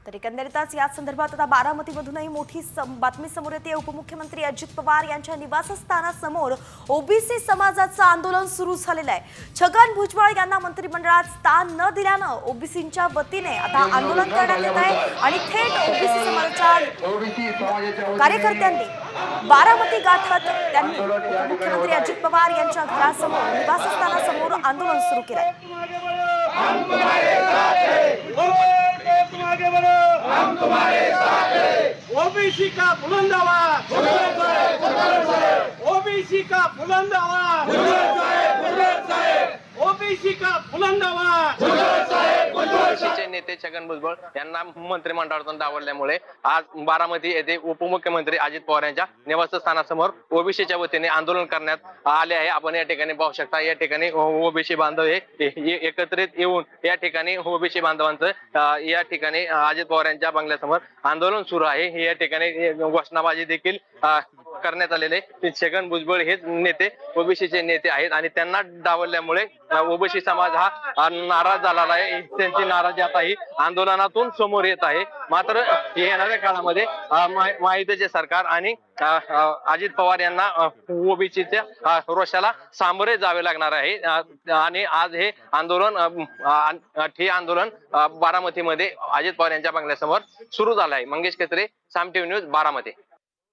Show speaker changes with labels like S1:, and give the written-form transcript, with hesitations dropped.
S1: तर एकंदरीतच या संदर्भात आता बारामतीमधूनही मोठी बातमी समोर येते। उपमुख्यमंत्री अजित पवार यांच्या निवासस्थानासमोर ओबीसी समाजाचं आंदोलन सुरू झालेलं आहे। छगन भुजबळ यांना मंत्रिमंडळात स्थान न दिल्यानं ओबीसींच्या वतीने आता आंदोलन करण्यात येत आहे आणि थेट ओबीसी समाजाच्या कार्यकर्त्यांनी बारामती गाठत त्यांनी उपमुख्यमंत्री अजित पवार यांच्या घरासमोर निवासस्थानासमोर आंदोलन सुरू केलंय।
S2: हम तुम्हारे साथ हैं। ओबीसी का बुलंद आवाज, ओबीसी का बुलंद आवाज, ओबीसी का बुलंद आवाज।
S3: ओबीसीचे नेते छगन भुजबळ यांना मंत्रिमंडळातून डावलल्यामुळे आज बारामती येथे उपमुख्यमंत्री अजित पवार यांच्या निवासस्थानासमोर ओबीसीच्या वतीने आंदोलन करण्यात आले आहे। आपण या ठिकाणी पाहू शकता, या ठिकाणी ओबीसी बांधव हे एकत्रित येऊन या ठिकाणी ओबीसी बांधवांचं या ठिकाणी अजित पवार यांच्या बंगल्यासमोर आंदोलन सुरू आहे। या ठिकाणी घोषणाबाजी देखील करण्यात आलेले। छगन भुजबळ हेच नेते ओबीसीचे नेते आहेत आणि त्यांना डावलल्यामुळे ओबीसी समाज हा नाराज झालेला आहे। त्यांची नाराजी आता ही आंदोलनातून समोर येत आहे। मात्र येणाऱ्या काळामध्ये महायुतीचे सरकार आणि अजित पवार यांना ओबीसीच्या रोषाला सामोरे जावे लागणार आहे आणि आज हे आंदोलन बारामतीमध्ये अजित पवार यांच्या बंगल्यासमोर सुरू झालं आहे। मंगेश केसरे, साम टीव्ही न्यूज, बारामती।